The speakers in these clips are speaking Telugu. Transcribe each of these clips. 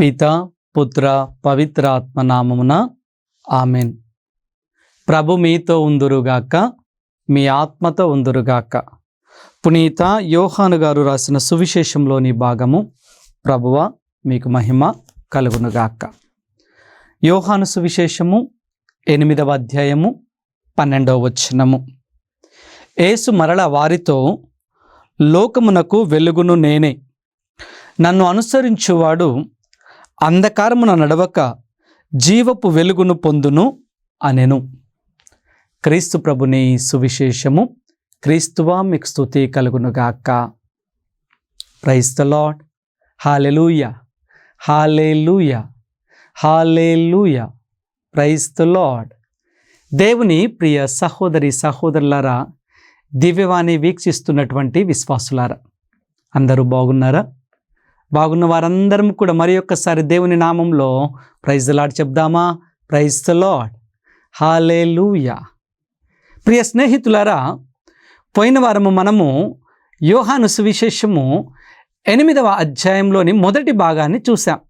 పిత పుత్ర పవిత్ర ఆత్మ నామమున ఆమెన్. ప్రభు మీతో ఉందురుగాక, మీ ఆత్మతో ఉందురుగాక. పునీత యోహాను గారు రాసిన సువిశేషంలోని భాగము. ప్రభువ మీకు మహిమ కలుగునుగాక. యోహాను సువిశేషము 8వ అధ్యాయము 12వ వచనము. యేసు మరల వారితో, లోకమునకు వెలుగును నేనే. నన్ను అనుసరించువాడు అంధకారమున నడవక జీవపు వెలుగును పొందును అనెను. క్రీస్తు ప్రభుని సువిశేషము. క్రీస్తువా మీకు స్తుతి కలుగునుగాక. Praise the Lord. Hallelujah, hallelujah, hallelujah. Praise the Lord. దేవుని ప్రియ సహోదరి సహోదరులారా, దివ్యవాణి వీక్షిస్తున్నటువంటి విశ్వాసులారా, అందరూ బాగున్నారా? బాగున్న వారందరం కూడా మరి ఒక్కసారి దేవుని నామంలో ప్రైజ్ ద లార్డ్ చెప్దామా? Praise the Lord. హల్లెలూయా. ప్రియ స్నేహితులారా, పోయిన వారము మనము యోహాను సువిశేషము 8వ అధ్యాయంలోని మొదటి భాగాన్ని చూసాం.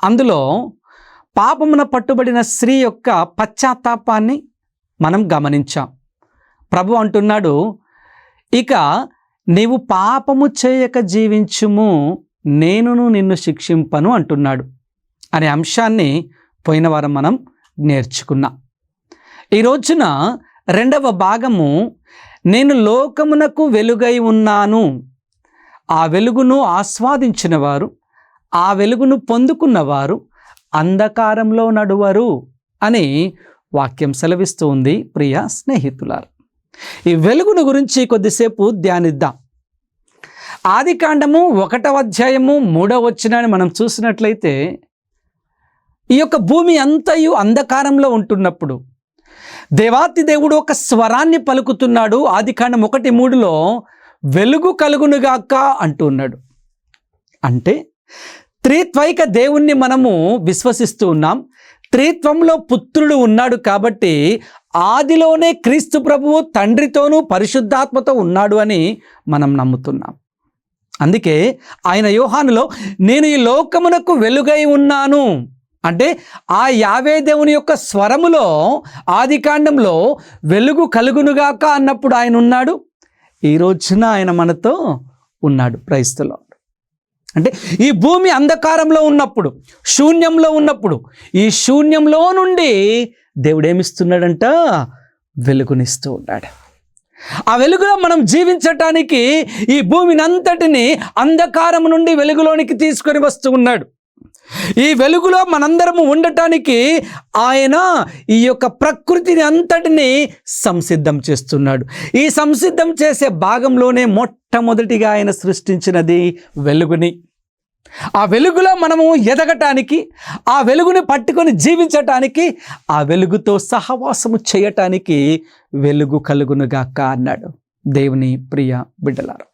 అందులో పాపమున పట్టుబడిన స్త్రీ యొక్క పశ్చాత్తాపాన్ని మనం గమనించాం. ప్రభు అంటున్నాడు, ఇక నీవు పాపము చేయక జీవించుము, నేనును నిన్ను శిక్షింపను అంటున్నాడు అనే అంశాన్ని పోయిన వారం మనం నేర్చుకున్నాం. ఈ రోజున 2వ భాగము, నేను లోకమునకు వెలుగై ఉన్నాను, ఆ వెలుగును ఆస్వాదించిన వారు, ఆ వెలుగును పొందుకున్నవారు అంధకారంలో నడువరు అని వాక్యం సెలవిస్తూ ఉంది. ప్రియ స్నేహితులారు, ఈ వెలుగును గురించి కొద్దిసేపు ధ్యానిద్దాం. ఆదికాండము 1వ అధ్యాయము 3వ వచనాన్ని మనం చూసినట్లయితే, ఈ యొక్క భూమి అంతయు అంధకారంలో ఉంటున్నప్పుడు దేవాతి దేవుడు ఒక స్వరాన్ని పలుకుతున్నాడు. ఆదికాండం 1:3లో వెలుగు కలుగునుగాక అంటున్నాడు. అంటే త్రిత్వైక దేవుణ్ణి మనము విశ్వసిస్తూ ఉన్నాం. త్రిత్వంలో పుత్రుడు ఉన్నాడు కాబట్టి ఆదిలోనే క్రీస్తు ప్రభువు తండ్రితోనూ పరిశుద్ధాత్మతో ఉన్నాడు అని మనం నమ్ముతున్నాం. అందుకే ఆయన యోహానులో, నేను ఈ లోకమునకు వెలుగై ఉన్నాను అంటే ఆ యావే దేవుని యొక్క స్వరములో ఆదికాండంలో వెలుగు కలుగునుగాక అన్నప్పుడు ఆయన ఉన్నాడు. ఈ రోజున ఆయన మనతో ఉన్నాడు. Praise the Lord. అంటే ఈ భూమి అంధకారంలో ఉన్నప్పుడు, శూన్యంలో ఉన్నప్పుడు, ఈ శూన్యంలో నుండి దేవుడు ఏమిస్తున్నాడంట? వెలుగునిస్తూ ఉన్నాడు. ఆ వెలుగులో మనం జీవించటానికి ఈ భూమిని అంతటిని అంధకారం నుండి వెలుగులోనికి తీసుకొని వస్తూ ఉన్నాడు. ఈ వెలుగులో మనందరము ఉండటానికి ఆయన ఈ యొక్క ప్రకృతిని అంతటిని సంసిద్ధం చేస్తున్నాడు. ఈ సంసిద్ధం చేసే భాగంలోనే మొట్టమొదటిగా ఆయన సృష్టించినది వెలుగుని. ఆ వెలుగులో మనము ఎదగటానికి, ఆ వెలుగుని పట్టుకొని జీవించటానికి, ఆ వెలుగుతో సహవాసము చేయటానికి వెలుగు కలుగునుగాక అన్నాడు. దేవుని ప్రియ బిడ్డలారా,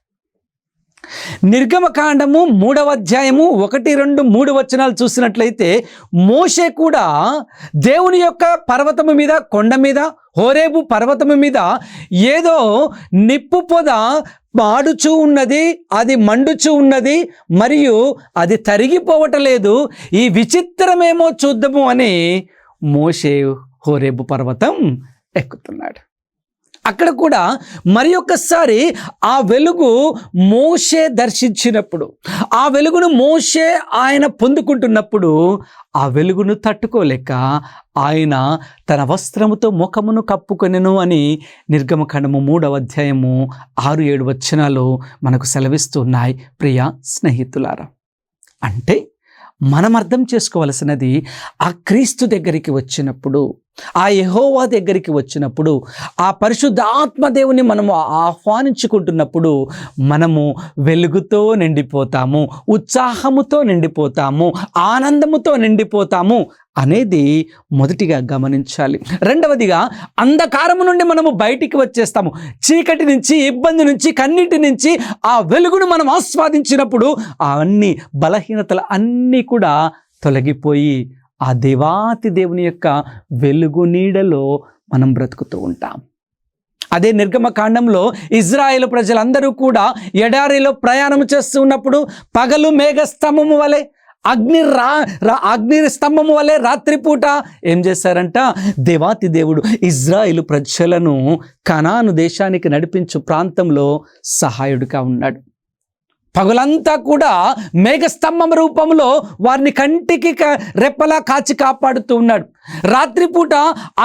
నిర్గమకాండము 3వ అధ్యాయము 1, 2, 3 వచనాలు చూసినట్లయితే, మోషే కూడా దేవుని యొక్క పర్వతము మీద, కొండ మీద, హోరేబు పర్వతము మీద ఏదో నిప్పు పొద మాడుచూ ఉన్నది, అది మండుచూ ఉన్నది, మరియు అది తరిగిపోవటలేదు. ఈ విచిత్రమేమో చూద్దాము అని మోషే హోరేబు పర్వతం ఎక్కుతున్నాడు. అక్కడ కూడా మరి ఒక్కసారి ఆ వెలుగు మోషే దర్శించినప్పుడు, ఆ వెలుగును మోషే ఆయన పొందుకుంటున్నప్పుడు, ఆ వెలుగును తట్టుకోలేక ఆయన తన వస్త్రముతో ముఖమును కప్పుకొనెను అని నిర్గమకాండము 3వ అధ్యాయము 6, 7 వచనాలు మనకు సెలవిస్తున్నాయి. ప్రియ స్నేహితులారా, అంటే మనం అర్థం చేసుకోవలసినది, ఆ క్రీస్తు దగ్గరికి వచ్చినప్పుడు, ఆ యెహోవా దగ్గరికి వచ్చినప్పుడు, ఆ పరిశుద్ధ ఆత్మదేవుని మనము ఆహ్వానించుకుంటున్నప్పుడు మనము వెలుగుతో నిండిపోతాము, ఉత్సాహముతో నిండిపోతాము, ఆనందముతో నిండిపోతాము అనేది మొదటిగా గమనించాలి. రెండవదిగా, అంధకారము నుండి మనము బయటికి వచ్చేస్తాము. చీకటి నుంచి, ఇబ్బంది నుంచి, కన్నీటి నుంచి ఆ వెలుగును మనం ఆస్వాదించినప్పుడు అవన్నీ బలహీనతలు అన్నీ కూడా తొలగిపోయి ఆ దేవాతి దేవుని యొక్క వెలుగు నీడలో మనం బ్రతుకుతూ ఉంటాం. అదే నిర్గమకాండంలో ఇజ్రాయేలు ప్రజలందరూ కూడా ఎడారిలో ప్రయాణం చేస్తూ ఉన్నప్పుడు పగలు మేఘస్తంభము వలె, అగ్ని స్తంభము వలె రాత్రిపూట ఏం చేశారంట, దేవాతి దేవుడు ఇజ్రాయేలు ప్రజలను కనాను దేశానికి నడిపించు ప్రాంతంలో సహాయుడిగా ఉన్నాడు. పగలంతా కూడా మేఘస్తంభం రూపంలో వారిని కంటికి రెప్పలా కాచి కాపాడుతూ ఉన్నాడు. రాత్రిపూట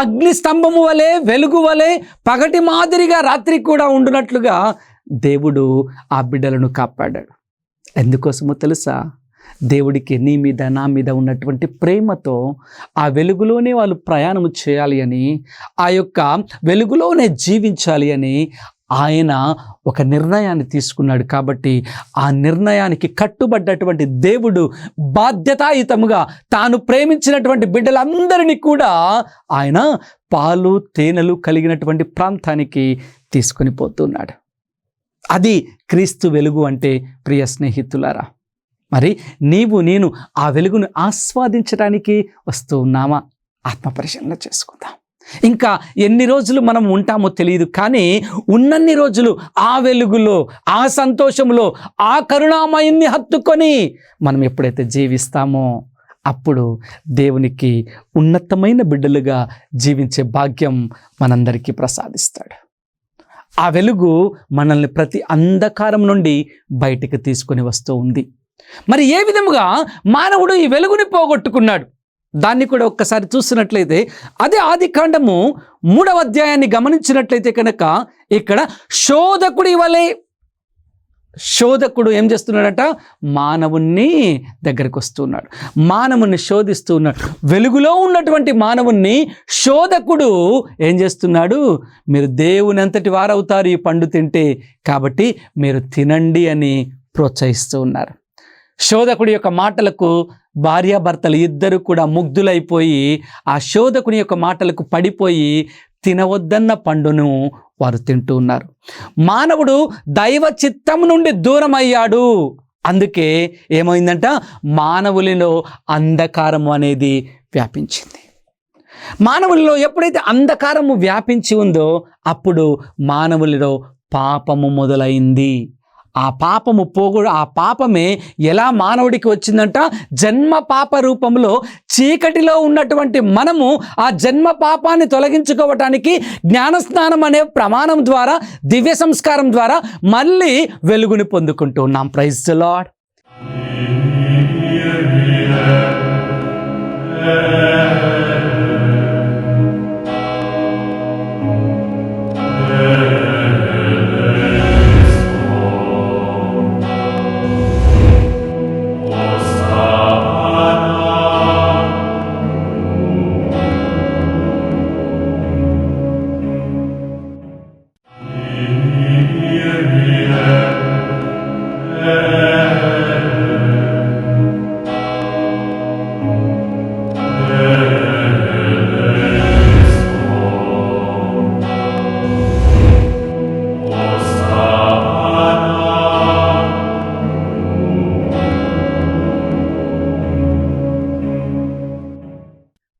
అగ్ని స్తంభము వలె, వెలుగు వలె, పగటి మాదిరిగా రాత్రి కూడా ఉండునట్లుగా దేవుడు ఆ బిడ్డలను కాపాడాడు. ఎందుకోసమో తెలుసా? దేవుడికి నీ మీద నా మీద ఉన్నటువంటి ప్రేమతో ఆ వెలుగులోనే వాళ్ళు ప్రయాణం చేయాలి అని, ఆ యొక్క వెలుగులోనే జీవించాలి అని ఆయన ఒక నిర్ణయాన్ని తీసుకున్నాడు. కాబట్టి ఆ నిర్ణయానికి కట్టుబడ్డటువంటి దేవుడు బాధ్యతాయుతముగా తాను ప్రేమించినటువంటి బిడ్డలందరినీ కూడా ఆయన పాలు తేనెలు కలిగినటువంటి ప్రాంతానికి తీసుకొని పోతున్నాడు. అది క్రీస్తు వెలుగు అంటే. ప్రియ స్నేహితులారా, మరి నీవు నేను ఆ వెలుగును ఆస్వాదించడానికి వస్తూ ఉన్నామా? ఆత్మ పరిశీలన చేసుకుందాం. ఇంకా ఎన్ని రోజులు మనం ఉంటామో తెలియదు, కానీ ఉన్నన్ని రోజులు ఆ వెలుగులో, ఆ సంతోషంలో, ఆ కరుణామయాన్ని హత్తుకొని మనం ఎప్పుడైతే జీవిస్తామో అప్పుడు దేవునికి ఉన్నతమైన బిడ్డలుగా జీవించే భాగ్యం మనందరికీ ప్రసాదిస్తాడు. ఆ వెలుగు మనల్ని ప్రతి అంధకారం నుండి బయటికి తీసుకొని వస్తూ ఉంది. మరి ఏ విధముగా మానవుడు ఈ వెలుగుని పోగొట్టుకున్నాడు? దాన్ని కూడా ఒక్కసారి చూసినట్లయితే అదే ఆదికాండము 3వ అధ్యాయాన్ని గమనించినట్లయితే కనుక ఇక్కడ శోధకుడు ఏం చేస్తున్నాడట? మానవుణ్ణి దగ్గరికి వస్తున్నాడు, మానవుణ్ణి శోధిస్తూ ఉన్నాడు. వెలుగులో ఉన్నటువంటి మానవుణ్ణి శోధకుడు ఏం చేస్తున్నాడు? మీరు దేవుని అంతటి వారవుతారు ఈ పండు తింటే, కాబట్టి మీరు తినండి అని ప్రోత్సహిస్తూ ఉన్నారు. శోధకుడి యొక్క మాటలకు భార్యాభర్తలు ఇద్దరు కూడా ముగ్ధులైపోయి ఆ శోధకుని యొక్క మాటలకు పడిపోయి తినవద్దన్న పండును వారు తింటూ ఉన్నారు. మానవుడు దైవ చిత్తం నుండి దూరం అయ్యాడు. అందుకే ఏమైందంట? మానవులలో అంధకారము అనేది వ్యాపించింది. మానవులలో ఎప్పుడైతే అంధకారము వ్యాపించి ఉందో అప్పుడు మానవులలో పాపము మొదలైంది. ఆ పాపమే ఎలా మానవుడికి వచ్చిందంట? జన్మ పాప రూపంలో చీకటిలో ఉన్నటువంటి మనము ఆ జన్మ పాపాన్ని తొలగించుకోవటానికి జ్ఞానస్నానం అనే ప్రమాణం ద్వారా, దివ్య సంస్కారం ద్వారా మళ్ళీ వెలుగుని పొందుకుంటూ ఉన్నాం. Praise the Lord.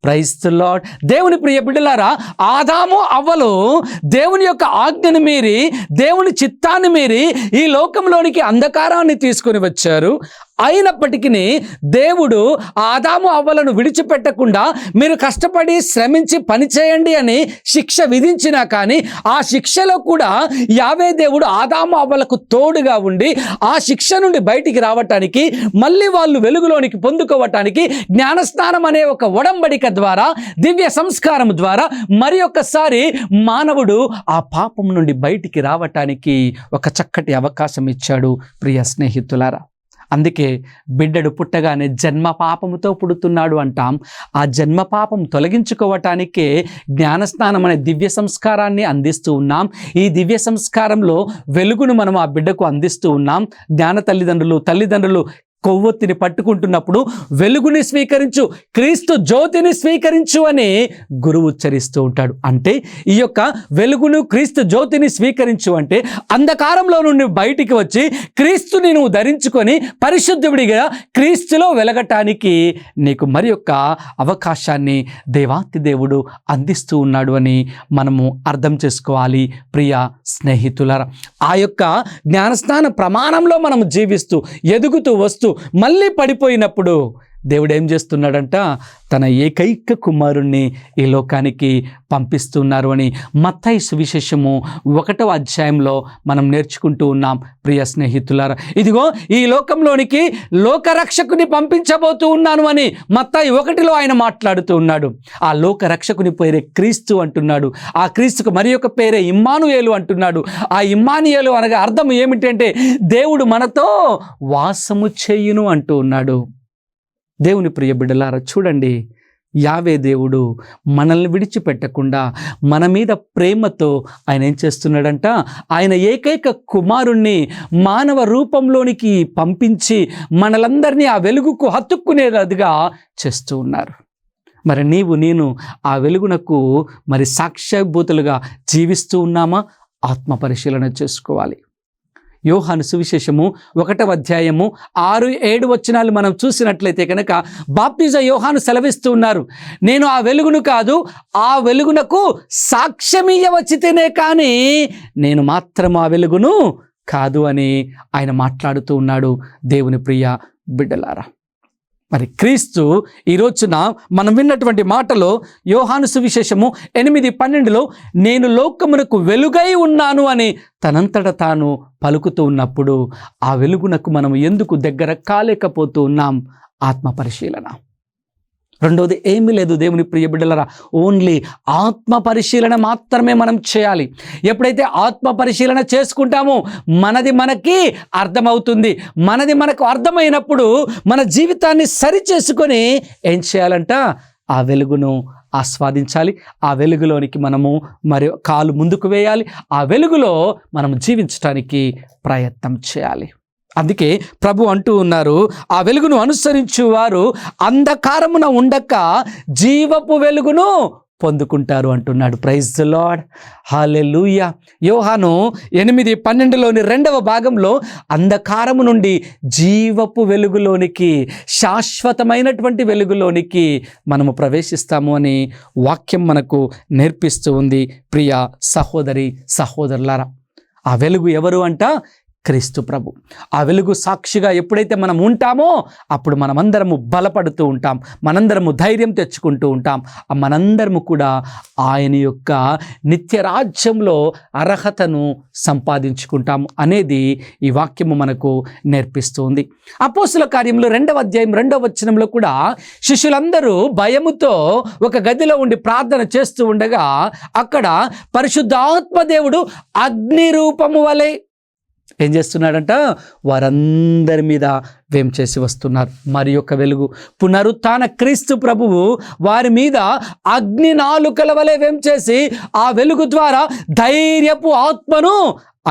Praise the Lord. దేవుని ప్రియ బిడ్డలారా, ఆదాము అవ్వలు దేవుని యొక్క ఆజ్ఞను మీరి, దేవుని చిత్తాన్ని మీరి ఈ లోకంలోనికి అంధకారాన్ని తీసుకొని వచ్చారు. అయినప్పటికీ దేవుడు ఆదాము అవ్వలను విడిచిపెట్టకుండా మీరు కష్టపడి శ్రమించి పనిచేయండి అని శిక్ష విధించినా కానీ ఆ శిక్షలో కూడా యావే దేవుడు ఆదాము అవ్వలకు తోడుగా ఉండి ఆ శిక్ష నుండి బయటికి రావటానికి, మళ్ళీ వాళ్ళు వెలుగులోనికి పొందుకోవటానికి జ్ఞానస్నానం అనే ఒక ఒడంబడిక ద్వారా, దివ్య సంస్కారం ద్వారా మరి ఒక్కసారి మానవుడు ఆ పాపం నుండి బయటికి రావటానికి ఒక చక్కటి అవకాశం ఇచ్చాడు. ప్రియ స్నేహితులారా, అందుకే బిడ్డడు పుట్టగానే జన్మ పాపముతో పుడుతున్నాడు అంటాం. ఆ జన్మ పాపం తొలగించుకోవటానికే జ్ఞానస్నానం అనే దివ్య సంస్కారాన్ని అందిస్తూ ఉన్నాం. ఈ దివ్య సంస్కారంలో వెలుగును మనం ఆ బిడ్డకు అందిస్తూ ఉన్నాం. జ్ఞాన తల్లిదండ్రులు కొవ్వొత్తిని పట్టుకుంటున్నప్పుడు వెలుగుని స్వీకరించు, క్రీస్తు జ్యోతిని స్వీకరించు అని గురువు ఉచ్చరిస్తూ ఉంటాడు. అంటే ఈ యొక్క వెలుగును, క్రీస్తు జ్యోతిని స్వీకరించు అంటే అంధకారంలో నుండి బయటికి వచ్చి క్రీస్తుని నువ్వు ధరించుకొని పరిశుద్ధుడిగా క్రీస్తులో వెలగటానికి నీకు మరి యొక్క అవకాశాన్ని దేవాతి దేవుడు అందిస్తూ ఉన్నాడు అని మనము అర్థం చేసుకోవాలి. ప్రియ స్నేహితులారా, ఆ యొక్క జ్ఞానస్నాన ప్రమాణంలో మనము జీవిస్తూ ఎదుగుతూ వస్తూ మళ్ళీ పడిపోయినప్పుడు దేవుడు ఏం చేస్తున్నాడంట, తన ఏకైక కుమారుణ్ణి ఈ లోకానికి పంపిస్తున్నారు అని మత్తయి సువిశేషము 1వ అధ్యాయంలో మనం నేర్చుకుంటూ ఉన్నాం. ప్రియ స్నేహితులారా, ఇదిగో ఈ లోకంలోనికి లోకరక్షకుని పంపించబోతూ ఉన్నాను అని మత్తయి 1లో ఆయన మాట్లాడుతూ ఉన్నాడు. ఆ లోకరక్షకుని పేరే క్రీస్తు అంటున్నాడు. ఆ క్రీస్తుకు మరి ఒక పేరే ఇమ్మానుయేలు అంటున్నాడు. ఆ ఇమ్మానుయేలు అనగా అర్థం ఏమిటంటే దేవుడు మనతో వాసము చేయును అంటూ ఉన్నాడు. దేవుని ప్రియ బిడ్డలారా, చూడండి, యావే దేవుడు మనల్ని విడిచిపెట్టకుండా మన మీద ప్రేమతో ఆయన ఏం చేస్తున్నాడంట, ఆయన ఏకైక కుమారుణ్ణి మానవ రూపంలోనికి పంపించి మనలందరినీ ఆ వెలుగుకు హత్తుక్కునేదిగా చేస్తూ ఉన్నారు. మరి నీవు నేను ఆ వెలుగునకు మరి సాక్ష్యభూతులుగా జీవిస్తూ ఉన్నామా? ఆత్మ పరిశీలన చేసుకోవాలి. యోహాను సువిశేషము 1వ అధ్యాయము 6-7 వచనాలు మనం చూసినట్లయితే కనుక బాప్తిజ యోహాను సెలవిస్తూ ఉన్నారు, నేను ఆ వెలుగును కాదు, ఆ వెలుగునకు సాక్ష్యమియ్యవచ్చితేనే కానీ నేను మాత్రం ఆ వెలుగును కాదు అని ఆయన మాట్లాడుతూ ఉన్నాడు. దేవుని ప్రియ బిడ్డలారా, మరి క్రీస్తు ఈ రోజున మనం విన్నటువంటి మాటలో యోహాను సువిశేషము 8:12లో నేను లోకమునకు వెలుగై ఉన్నాను అని తనంతట తాను పలుకుతూ ఉన్నప్పుడు ఆ వెలుగునకు మనం ఎందుకు దగ్గర కాలేకపోతూ ఉన్నాం? ఆత్మ పరిశీలన. రెండవది ఏమీ లేదు దేవుని ప్రియ బిడ్డలారా, ఓన్లీ ఆత్మ పరిశీలన మాత్రమే మనం చేయాలి. ఎప్పుడైతే ఆత్మ పరిశీలన చేసుకుంటామో మనది మనకి అర్థమవుతుంది. మనది మనకు అర్థమైనప్పుడు మన జీవితాన్ని సరిచేసుకొని ఏం చేయాలంట, ఆ వెలుగును ఆస్వాదించాలి. ఆ వెలుగులోనికి మనము మరి కాలు ముందుకు వేయాలి. ఆ వెలుగులో మనం జీవించడానికి ప్రయత్నం చేయాలి. అందుకే ప్రభు అంటూ ఉన్నారు, ఆ వెలుగును అనుసరించువారు అంధకారమున ఉండక జీవపు వెలుగును పొందుకుంటారు అంటున్నాడు. ప్రైజ్ ది లార్డ్, హల్లెలూయా. యోహాను 8:12లోని 2వ భాగంలో అంధకారము నుండి జీవపు వెలుగులోనికి, శాశ్వతమైనటువంటి వెలుగులోనికి మనము ప్రవేశిస్తాము అని వాక్యం మనకు నేర్పిస్తూ ఉంది. ప్రియ సహోదరి సహోదరులారా, ఆ వెలుగు ఎవరు అంట? క్రీస్తు ప్రభు. ఆ వెలుగు సాక్షిగా ఎప్పుడైతే మనం ఉంటామో అప్పుడు మనమందరము బలపడుతూ ఉంటాం, మనందరము ధైర్యం తెచ్చుకుంటూ ఉంటాం, మనందరము కూడా ఆయన యొక్క నిత్య రాజ్యంలో అర్హతను సంపాదించుకుంటాం అనేది ఈ వాక్యము మనకు నేర్పిస్తుంది. అపోస్తుల కార్యంలో 2వ అధ్యాయం 2వ వచనంలో కూడా శిష్యులందరూ భయముతో ఒక గదిలో ఉండి ప్రార్థన చేస్తూ ఉండగా అక్కడ పరిశుద్ధాత్మ దేవుడు అగ్ని రూపము వలె ఏం చేస్తున్నాడంట, వారందరి మీద వేం చేసి వస్తున్నారు. మరి యొక్క వెలుగు పునరుత్థాన క్రీస్తు ప్రభువు వారి మీద అగ్ని నాలుకల వలె వేం చేసి ఆ వెలుగు ద్వారా ధైర్యపు ఆత్మను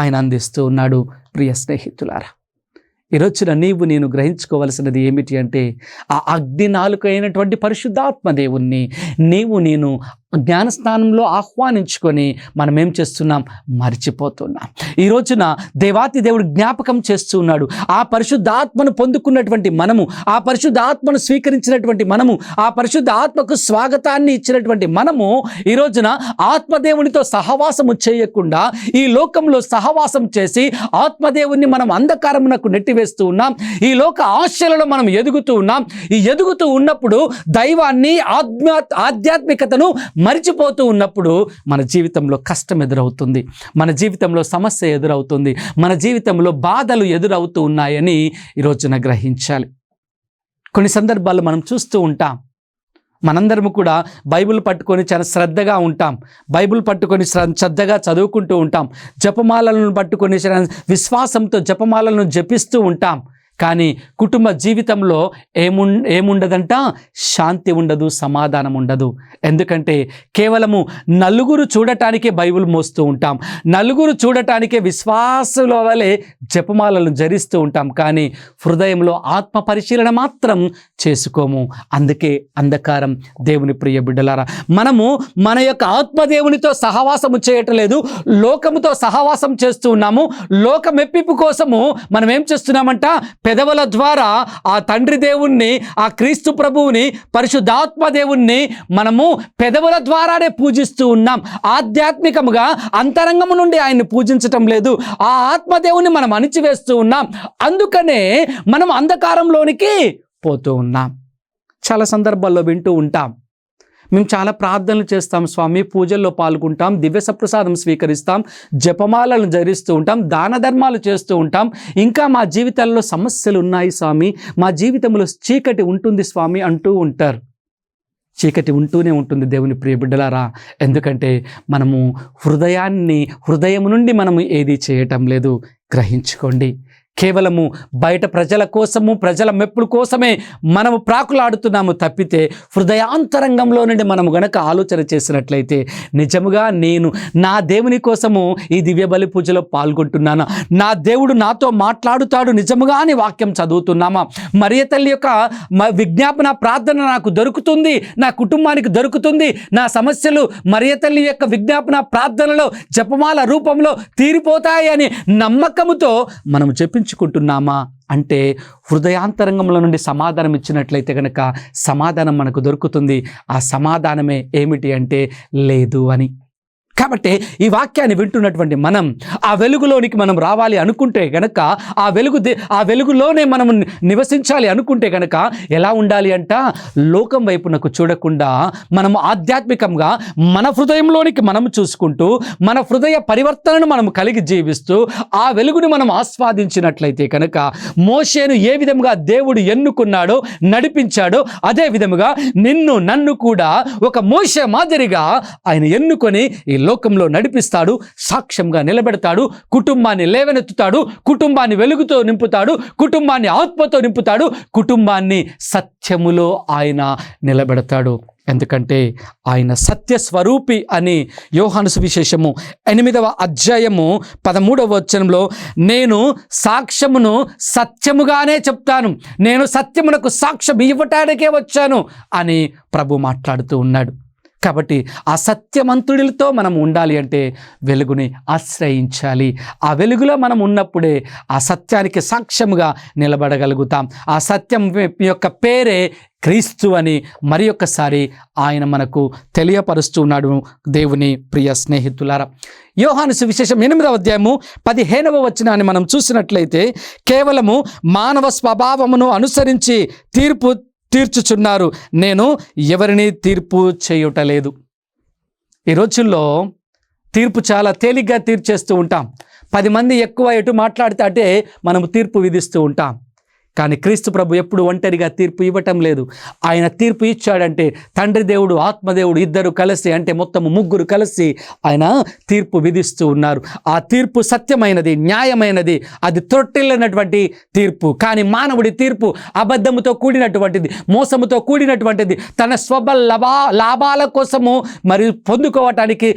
ఆయన అందిస్తూ ఉన్నాడు. ప్రియ స్నేహితులారా, ఈరోజున నీవు నేను గ్రహించుకోవలసినది ఏమిటి అంటే, ఆ అగ్ని నాలుక అయినటువంటి పరిశుద్ధాత్మ దేవుణ్ణి నీవు నేను జ్ఞానస్నానంలో ఆహ్వానించుకొని మనం ఏం చేస్తున్నాం, మర్చిపోతున్నాం. ఈ రోజున దేవాతి దేవుడు జ్ఞాపకం చేస్తూ ఉన్నాడు. ఆ పరిశుద్ధాత్మను పొందుకున్నటువంటి మనము, ఆ పరిశుద్ధాత్మను స్వీకరించినటువంటి మనము, ఆ పరిశుద్ధ ఆత్మకు స్వాగతాన్ని ఇచ్చినటువంటి మనము ఈ రోజున ఆత్మదేవునితో సహవాసము చేయకుండా ఈ లోకంలో సహవాసం చేసి ఆత్మదేవుని మనం అంధకారమునకు నెట్టివేస్తూ ఉన్నాం. ఈ లోక ఆశలలో మనం ఎదుగుతూ ఉన్నాం. ఈ ఎదుగుతూ ఉన్నప్పుడు దైవాన్ని, ఆధ్యాత్మికతను మరిచిపోతూ ఉన్నప్పుడు మన జీవితంలో కష్టం ఎదురవుతుంది, మన జీవితంలో సమస్య ఎదురవుతుంది, మన జీవితంలో బాధలు ఎదురవుతూ ఉన్నాయని ఈరోజున గ్రహించాలి. కొన్ని సందర్భాల్లో మనం చూస్తూ ఉంటాం, మనందరము కూడా బైబిల్ పట్టుకొని చాలా శ్రద్ధగా ఉంటాం, బైబిల్ పట్టుకొని శ్రద్ధగా చదువుకుంటూ ఉంటాం, జపమాలను పట్టుకొని విశ్వాసంతో జపమాలను జపిస్తూ ఉంటాం. కానీ కుటుంబ జీవితంలో ఏముండదంట, శాంతి ఉండదు, సమాధానం ఉండదు. ఎందుకంటే కేవలము నలుగురు చూడటానికే బైబిల్ మోస్తూ ఉంటాం, నలుగురు చూడటానికే విశ్వాసుల వలె జపమాలను జరిస్తూ ఉంటాం, కానీ హృదయంలో ఆత్మ పరిశీలన మాత్రం చేసుకోము. అందుకే అంధకారం. దేవుని ప్రియ బిడ్డలారా, మనము మన యొక్క ఆత్మదేవునితో సహవాసము చేయటం లేదు, లోకముతో సహవాసం చేస్తూ ఉన్నాము. లోక మెప్పింపు కోసము మనం ఏం చేస్తున్నామంట, పెదవుల ద్వారా ఆ తండ్రి దేవుణ్ణి, ఆ క్రీస్తు ప్రభువుని, పరిశుద్ధాత్మ దేవుణ్ణి మనము పెదవుల ద్వారానే పూజిస్తూ ఉన్నాం. ఆధ్యాత్మికముగా అంతరంగము నుండి ఆయన్ని పూజించటం లేదు. ఆ ఆత్మదేవుని మనం అణిచివేస్తూ ఉన్నాం. అందుకనే మనం అంధకారంలోనికి పోతూ ఉన్నాం. చాలా సందర్భాల్లో వింటూ ఉంటాం, మేము చాలా ప్రార్థనలు చేస్తాం స్వామి, పూజల్లో పాల్గొంటాం, దివ్య సప్రసాదం స్వీకరిస్తాం, జపమాలను ధరిస్తూ ఉంటాం, దాన ధర్మాలు చేస్తూ ఉంటాం, ఇంకా మా జీవితాల్లో సమస్యలు ఉన్నాయి స్వామి, మా జీవితంలో చీకటి ఉంటుంది స్వామి అంటూ ఉంటారు. చీకటి ఉంటూనే ఉంటుంది దేవుని ప్రియ బిడ్డలారా. ఎందుకంటే మనము హృదయం నుండి మనము ఏది చేయటం లేదు. గ్రహించుకోండి. కేవలము బయట ప్రజల కోసము, ప్రజల మెప్పుల కోసమే మనము ప్రాకులాడుతున్నాము తప్పితే హృదయాంతరంగంలో నుండి మనము గనక ఆలోచన చేసినట్లయితే, నిజముగా నేను నా దేవుని కోసము ఈ దివ్య బలి పూజలో పాల్గొంటున్నానా, నా దేవుడు నాతో మాట్లాడుతాడు నిజముగా అని వాక్యం చదువుతున్నామా, మరియ తల్లి యొక్క విజ్ఞాపన ప్రార్థన నాకు దొరుకుతుంది, నా కుటుంబానికి దొరుకుతుంది, నా సమస్యలు మరియ తల్లి యొక్క విజ్ఞాపన ప్రార్థనలో జపమాల రూపంలో తీరిపోతాయి అని నమ్మకముతో మనం చెప్పించుకుంటున్నామా అంటే, హృదయాంతరంగంలో నుండి సమాధానం ఇచ్చినట్లయితే కనుక సమాధానం మనకు దొరుకుతుంది. ఆ సమాధానమే ఏమిటి అంటే లేదు అని. కాబట్టి ఈ వాక్యాన్ని వింటున్నటువంటి మనం ఆ వెలుగులోనికి మనం రావాలి అనుకుంటే గనక, ఆ వెలుగులోనే మనం నివసించాలి అనుకుంటే గనక ఎలా ఉండాలి అంట, లోకం వైపునకు చూడకుండా మనం ఆధ్యాత్మికంగా మన హృదయంలోనికి మనం చూసుకుంటూ, మన హృదయ పరివర్తనను మనం కలిగి జీవిస్తూ ఆ వెలుగుని మనం ఆస్వాదించినట్లయితే కనుక, మోషేను ఏ విధంగా దేవుడు ఎన్నుకున్నాడో నడిపించాడో అదే విధముగా నన్ను కూడా ఒక మోషే మాదిరిగా ఆయన ఎన్నుకొని ఈ లోకంలో నడిపిస్తాడు, సాక్ష్యంగా నిలబెడతాడు, కుటుంబాన్ని లేవనెత్తుతాడు, కుటుంబాన్ని వెలుగుతో నింపుతాడు, కుటుంబాన్ని ఆత్మతో నింపుతాడు, కుటుంబాన్ని సత్యములో ఆయన నిలబెడతాడు. ఎందుకంటే ఆయన సత్య స్వరూపి అని యోహాను సువిశేషము 8వ అధ్యాయము 13వ వచనంలో, నేను సాక్ష్యమును సత్యముగానే చెప్తాను, నేను సత్యమునకు సాక్ష్యం ఇవ్వటానికే వచ్చాను అని ప్రభు మాట్లాడుతూ ఉన్నాడు. కాబట్టి ఆ సత్యవంతుడితో మనం ఉండాలి అంటే వెలుగుని ఆశ్రయించాలి. ఆ వెలుగులో మనం ఉన్నప్పుడే ఆ సత్యానికి సాక్ష్యముగా నిలబడగలుగుతాం. ఆ సత్యం యొక్క పేరే క్రీస్తు అని మరి ఒక్కసారి ఆయన మనకు తెలియపరుస్తూ ఉన్నాడు. దేవుని ప్రియ స్నేహితులారా, యోహాను సువిశేషం 8వ అధ్యాయము 15వ వచనాన్ని మనం చూసినట్లయితే, కేవలము మానవ స్వభావమును అనుసరించి తీర్చుచున్నారు, నేను ఎవరిని తీర్పు చేయుటలేదు. ఈ రోజుల్లో తీర్పు చాలా తేలిగ్గా తీర్చేస్తూ ఉంటాం. 10 మంది ఎక్కువ ఎటు మాట్లాడితే అటే మనము తీర్పు విధిస్తూ ఉంటాం. కానీ క్రీస్తు ప్రభు ఎప్పుడు ఒంటరిగా తీర్పు ఇవ్వటం లేదు. ఆయన తీర్పు ఇచ్చాడంటే తండ్రి దేవుడు, ఆత్మదేవుడు ఇద్దరు కలిసి, అంటే మొత్తం 3 కలిసి ఆయన తీర్పు విధిస్తూ ఉన్నారు. ఆ తీర్పు సత్యమైనది, న్యాయమైనది, అది త్రొట్టిల్లినటువంటి తీర్పు. కానీ మానవుడి తీర్పు అబద్ధముతో కూడినటువంటిది, మోసముతో కూడినటువంటిది, తన లాభాల కోసము మరి పొందుకోవటానికి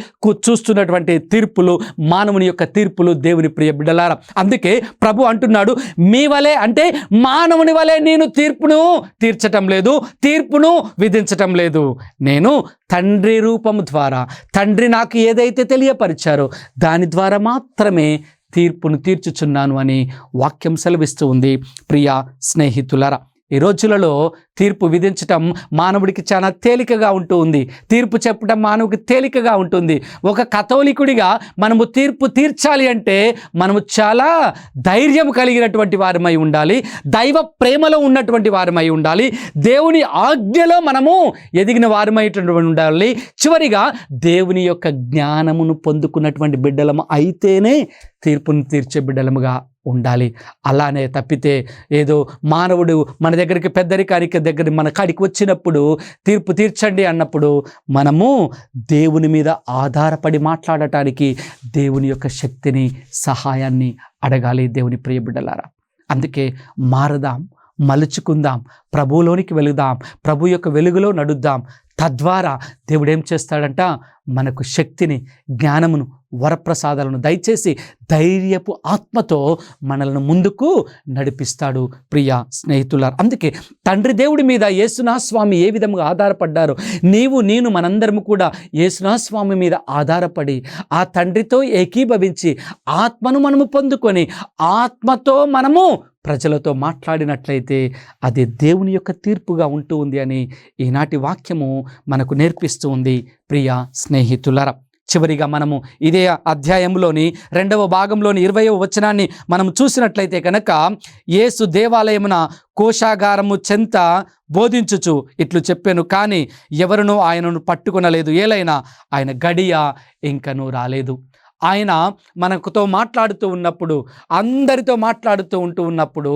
చూస్తున్నటువంటి తీర్పులు, మానవుని యొక్క తీర్పులు. దేవుని ప్రియ బిడ్డలారా, అందుకే ప్రభు అంటున్నాడు, మీ వలె అంటే మానవుని వలె నేను తీర్పును తీర్చటం లేదు, తీర్పును విధించటం లేదు. నేను తండ్రి రూపము ద్వారా, తండ్రి నాకు ఏదైతే తెలియపరిచారో దాని ద్వారా మాత్రమే తీర్పును తీర్చుచున్నాను అని వాక్యం సెలవిస్తూ ఉంది. ప్రియ స్నేహితులారా, ఈ రోజులలో తీర్పు విధించటం మానవుడికి చాలా తేలికగా ఉంటూ ఉంది. తీర్పు చెప్పడం మానవుడికి తేలికగా ఉంటుంది. ఒక కథోలికుడిగా మనము తీర్పు తీర్చాలి అంటే మనము చాలా ధైర్యం కలిగినటువంటి వారమై ఉండాలి, దైవ ప్రేమలో ఉన్నటువంటి వారమై ఉండాలి, దేవుని ఆజ్ఞలో మనము ఎదిగిన వారమై ఉండాలి. చివరిగా దేవుని యొక్క జ్ఞానమును పొందుకున్నటువంటి బిడ్డలము అయితేనే తీర్పును తీర్చే బిడ్డలముగా ఉండాలి. అలానే తప్పితే ఏదో మానవుడు మన దగ్గరికి పెద్దరికానికి మన కాడికి వచ్చినప్పుడు తీర్పు తీర్చండి అన్నప్పుడు మనము దేవుని మీద ఆధారపడి మాట్లాడటానికి దేవుని యొక్క శక్తిని, సహాయాన్ని అడగాలి. దేవుని ప్రియ బిడ్డలారా, అందుకే మారదాం, మలుచుకుందాం, ప్రభువులోనికి వెళుదాం, ప్రభు యొక్క వెలుగులో నడుద్దాం. తద్వారా దేవుడు ఏం చేస్తాడంట, మనకు శక్తిని, జ్ఞానమును, వరప్రసాదాలను దయచేసి ధైర్యపు ఆత్మతో మనలను ముందుకు నడిపిస్తాడు. ప్రియ స్నేహితులారా, అందుకే తండ్రి దేవుడి మీద యేసునాస్వామి ఏ విధంగా ఆధారపడ్డారో నేను మనందరము కూడా యేసునాస్వామి మీద ఆధారపడి ఆ తండ్రితో ఏకీభవించి ఆత్మను మనము పొందుకొని ఆత్మతో మనము ప్రజలతో మాట్లాడినట్లయితే అది దేవుని యొక్క తీర్పుగా ఉంటూ ఉంది అని ఈనాటి వాక్యము మనకు నేర్పిస్తూ ఉంది. ప్రియ స్నేహితులరా, చివరిగా మనము ఇదే అధ్యాయంలోని 2వ భాగంలోని 20వ వచనాన్ని మనం చూసినట్లయితే కనుక, యేసు దేవాలయమున కోశాగారము చెంత బోధించుచు ఇట్లు చెప్పాను, కానీ ఎవరునూ ఆయనను పట్టుకొనలేదు, ఏలైనా ఆయన గడియ ఇంకనూ రాలేదు. ఆయన మనకుతో మాట్లాడుతూ ఉన్నప్పుడు, అందరితో మాట్లాడుతూ ఉన్నప్పుడు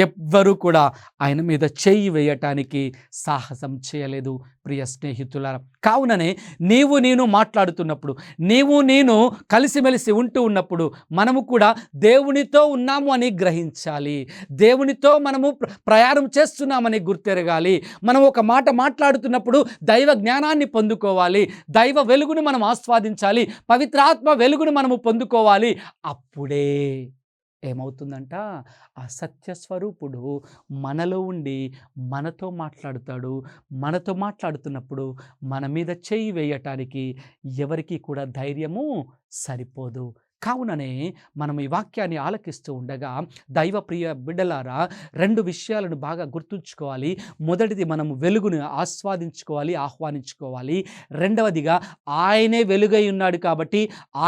ఎవ్వరూ కూడా ఆయన మీద చెయ్యి వేయటానికి సాహసం చేయలేదు. ప్రియ స్నేహితులారా, కావుననే నీవు నేను మాట్లాడుతున్నప్పుడు, నీవు నేను కలిసిమెలిసి ఉంటూ ఉన్నప్పుడు మనము కూడా దేవునితో ఉన్నాము అని గ్రహించాలి. దేవునితో మనము ప్రయాణం చేస్తున్నామని గుర్తెరగాలి. మనం ఒక మాట మాట్లాడుతున్నప్పుడు దైవ జ్ఞానాన్ని పొందుకోవాలి, దైవ వెలుగును మనం ఆస్వాదించాలి, పవిత్రాత్మ వెలుగును మనము పొందుకోవాలి. అప్పుడే ఏమవుతుందంట, ఆ సత్యస్వరూపుడు మనలో ఉండి మనతో మాట్లాడుతాడు. మనతో మాట్లాడుతున్నప్పుడు మన మీద చెయ్యి వేయటానికి ఎవరికి కూడా ధైర్యము సరిపోదు. కావుననే మనం ఈ వాక్యాన్ని ఆలకిస్తూ ఉండగా దైవ ప్రియ బిడ్డలారా, 2 విషయాలను బాగా గుర్తుంచుకోవాలి. మొదటిది, మనం వెలుగును ఆస్వాదించుకోవాలి, ఆహ్వానించుకోవాలి. రెండవదిగా, ఆయనే వెలుగై ఉన్నాడు కాబట్టి,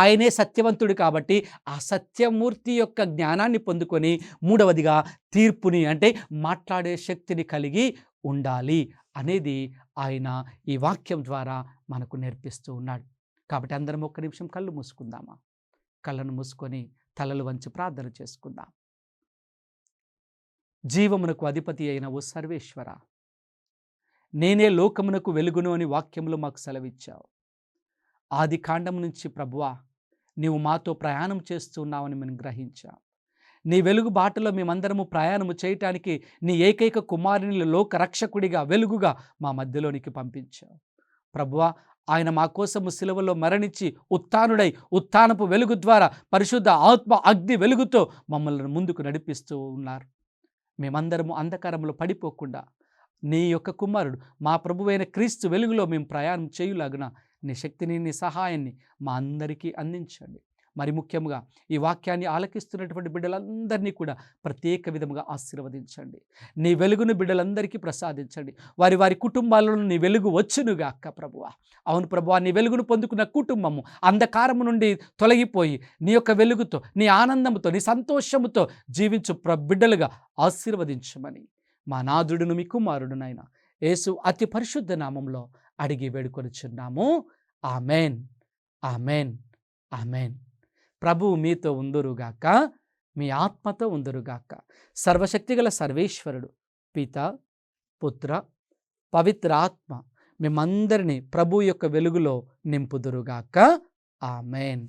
ఆయనే సత్యవంతుడు కాబట్టి ఆ సత్యమూర్తి యొక్క జ్ఞానాన్ని పొందుకొని, మూడవదిగా తీర్పుని అంటే మాట్లాడే శక్తిని కలిగి ఉండాలి అనేది ఆయన ఈ వాక్యం ద్వారా మనకు నేర్పిస్తూ ఉన్నాడు. కాబట్టి అందరం ఒక్క నిమిషం కళ్ళు మూసుకుందామా? కళ్ళను మూసుకొని తలలు వంచి ప్రార్థన చేసుకుందాం. జీవమునకు అధిపతి అయిన ఓ సర్వేశ్వర, నేనే లోకమునకు వెలుగును అని వాక్యములో మాకు సెలవిచ్చావు. ఆది కాండం నుంచి ప్రభువా, నీవు మాతో ప్రయాణం చేస్తున్నావని మేము గ్రహించాం. నీ వెలుగు బాటలో మేమందరము ప్రయాణము చేయటానికి నీ ఏకైక కుమారుని లోక రక్షకుడిగా, వెలుగుగా మా మధ్యలోనికి పంపించావు. ప్రభువా, ఆయన మా కోసము సిలువలో మరణించి ఉత్థానుడై ఉత్థానపు వెలుగు ద్వారా పరిశుద్ధ ఆత్మ అగ్ని వెలుగుతో మమ్మల్ని ముందుకు నడిపిస్తూ ఉన్నారు. మేమందరము అంధకారంలో పడిపోకుండా నీ యొక్క కుమారుడు మా ప్రభువైన క్రీస్తు వెలుగులో మేము ప్రయాణం చేయులాగున నీ శక్తిని, నీ సహాయాన్ని మా అందరికీ అందించండి. మరి ముఖ్యంగా ఈ వాక్యాన్ని ఆలకిస్తున్నటువంటి బిడ్డలందరినీ కూడా ప్రత్యేక విధముగా ఆశీర్వదించండి. నీ వెలుగును బిడ్డలందరికీ ప్రసాదించండి. వారి వారి కుటుంబాలలో నీ వెలుగు వచ్చునుగాక ప్రభువా. అవును ప్రభువా, నీ వెలుగును పొందుకున్న కుటుంబము అంధకారము నుండి తొలగిపోయి నీ యొక్క వెలుగుతో, నీ ఆనందముతో, నీ సంతోషముతో జీవించు బిడ్డలుగా ఆశీర్వదించమని మా నాథుడును మీ కుమారుడునైన యేసు అతి పరిశుద్ధ నామంలో అడిగి వేడుకొనుచున్నాము. Amen, amen, amen. ప్రభువు మీతో ఉందురుగాక, మీ ఆత్మతో ఉందురుగాక. సర్వశక్తిగల సర్వేశ్వరుడు పిత, పుత్ర, పవిత్ర ఆత్మ మేమందరినీ ప్రభు యొక్క వెలుగులో నింపుదురుగాక. ఆమెన్.